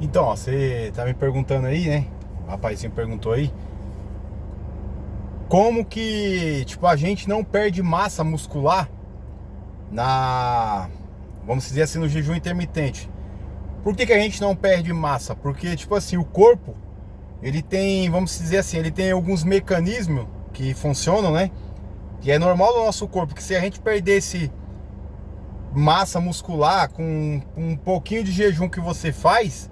Então, ó, você tá me perguntando aí, né? O rapazinho perguntou aí. Como que, tipo, a gente não perde massa muscular na, vamos dizer assim, no jejum intermitente? Por que que a gente não perde massa? Porque, tipo assim, o corpo, ele tem, vamos dizer assim, ele tem alguns mecanismos que funcionam, né? Que é normal do nosso corpo, que se a gente perdesse massa muscular com um pouquinho de jejum que você faz,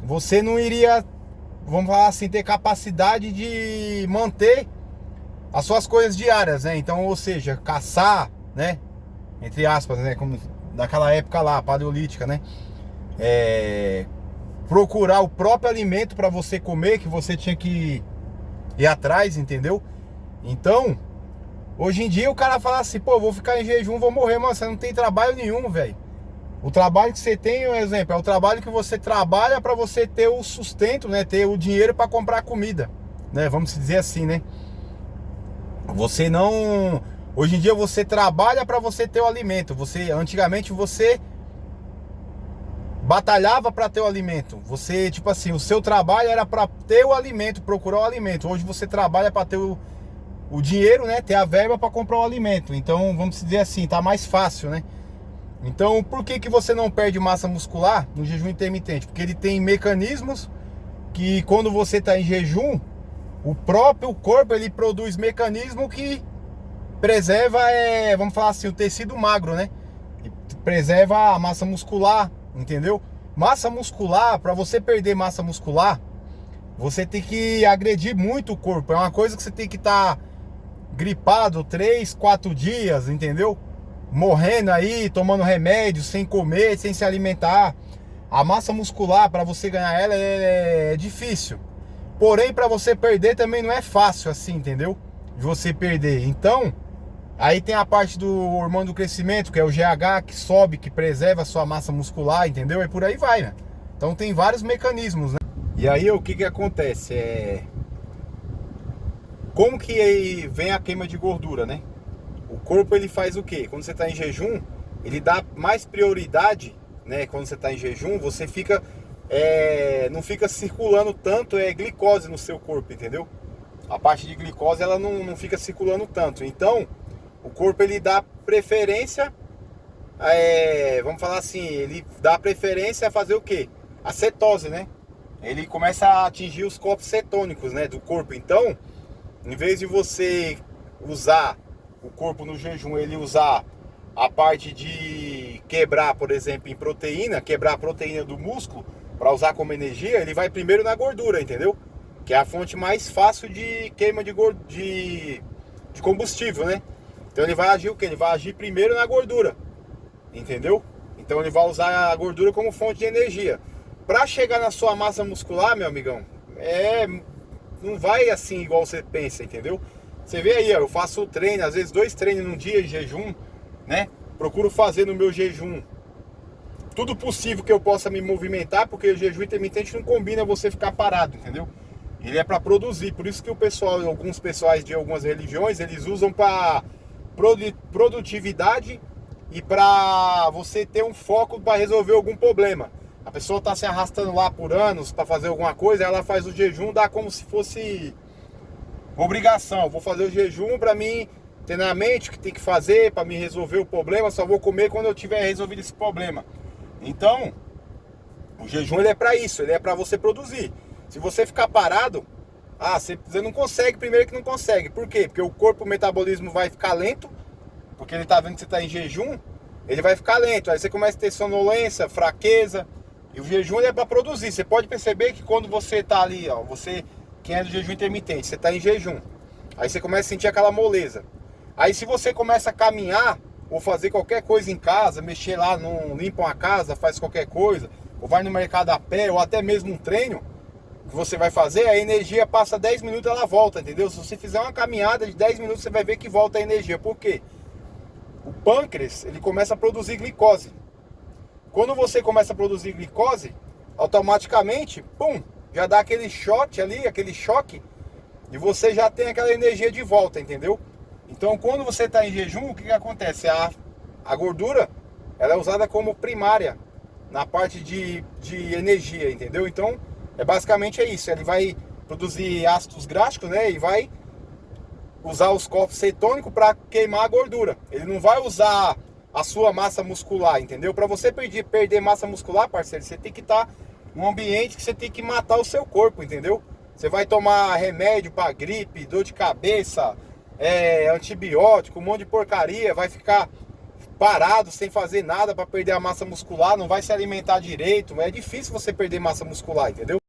você não iria, vamos falar assim, ter capacidade de manter as suas coisas diárias, né? Então, ou seja, caçar, né? Entre aspas, né? Como naquela época lá, paleolítica, né? Procurar o próprio alimento para você comer, que você tinha que ir atrás, entendeu? Então, hoje em dia o cara fala assim, pô, vou ficar em jejum, vou morrer, mano, você não tem trabalho nenhum, velho. O trabalho que você tem, um exemplo, é o trabalho que você trabalha para você ter o sustento, né? Ter o dinheiro para comprar comida, né? Vamos dizer assim, né? Você não... Hoje em dia você trabalha para você ter o alimento. Antigamente você batalhava para ter o alimento. Você, tipo assim, o seu trabalho era para ter o alimento, procurar o alimento. Hoje você trabalha para ter o dinheiro, né? Ter a verba para comprar o alimento. Então, vamos dizer assim, tá mais fácil, né? Então, por que que você não perde massa muscular no jejum intermitente? Porque ele tem mecanismos que quando você está em jejum, o próprio corpo ele produz mecanismo que preserva, vamos falar assim, o tecido magro, né? E preserva a massa muscular, entendeu? Massa muscular, para você perder massa muscular, você tem que agredir muito o corpo. É uma coisa que você tem que estar gripado 3, 4 dias, entendeu? Morrendo aí, tomando remédio, sem comer, sem se alimentar. A massa muscular, para você ganhar ela, é difícil. Porém, para você perder também não é fácil assim, entendeu? De você perder. Então, aí tem a parte do hormônio do crescimento, que é o GH, que sobe, que preserva a sua massa muscular, entendeu? E por aí vai, né? Então tem vários mecanismos, né? E aí o que que acontece? Como que aí vem a queima de gordura, né? O corpo ele faz o quê? Quando você está em jejum, ele dá mais prioridade, né? Quando você está em jejum, você fica não fica circulando tanto glicose no seu corpo, entendeu? A parte de glicose ela não fica circulando tanto. Então, o corpo ele dá preferência, vamos falar assim, ele dá preferência a fazer o quê? A cetose, né? Ele começa a atingir os corpos cetônicos, né, do corpo. Então, em vez de você usar o corpo no jejum, ele usar a parte de quebrar, por exemplo, em proteína, quebrar a proteína do músculo para usar como energia, ele vai primeiro na gordura, entendeu? Que é a fonte mais fácil de queima de combustível, né? Então ele vai agir o quê? Ele vai agir primeiro na gordura, entendeu? Então ele vai usar a gordura como fonte de energia. Para chegar na sua massa muscular, meu amigão, não vai assim igual você pensa, entendeu? Você vê aí, ó, eu faço treino, às vezes 2 treinos num dia de jejum, né? Procuro fazer no meu jejum tudo possível que eu possa me movimentar, porque o jejum intermitente não combina você ficar parado, entendeu? Ele é para produzir, por isso que o pessoal, alguns pessoais de algumas religiões, eles usam para produtividade e para você ter um foco para resolver algum problema. A pessoa está se arrastando lá por anos para fazer alguma coisa, ela faz o jejum, dá como se fosse obrigação. Vou fazer o jejum para mim ter na mente o que tem que fazer, para me resolver o problema, só vou comer quando eu tiver resolvido esse problema. Então, o jejum ele é para isso, ele é para você produzir. Se você ficar parado, você não consegue, primeiro que não consegue. Por quê? Porque o corpo, o metabolismo vai ficar lento, porque ele está vendo que você está em jejum, ele vai ficar lento. Aí você começa a ter sonolência, fraqueza. E o jejum ele é para produzir. Você pode perceber que quando você está ali, ó, você que é do jejum intermitente, você está em jejum. Aí você começa a sentir aquela moleza. Aí se você começa a caminhar, ou fazer qualquer coisa em casa, mexer lá, limpa uma casa, faz qualquer coisa, ou vai no mercado a pé, ou até mesmo um treino que você vai fazer, a energia passa 10 minutos, ela volta, entendeu? Se você fizer uma caminhada de 10 minutos, você vai ver que volta a energia. Por quê? O pâncreas, ele começa a produzir glicose. Quando você começa a produzir glicose, automaticamente, pum, já dá aquele shot ali, aquele choque, e você já tem aquela energia de volta, entendeu? Então, quando você está em jejum, o que acontece? A gordura, ela é usada como primária, na parte de energia, entendeu? Então, basicamente é isso. Ele vai produzir ácidos gráficos, né? E vai usar os corpos cetônicos para queimar a gordura. Ele não vai usar a sua massa muscular, entendeu? Para você perder massa muscular, parceiro, você tem que estar num ambiente que você tem que matar o seu corpo, entendeu? Você vai tomar remédio para gripe, dor de cabeça, antibiótico, um monte de porcaria, vai ficar parado sem fazer nada para perder a massa muscular, não vai se alimentar direito. É difícil você perder massa muscular, entendeu?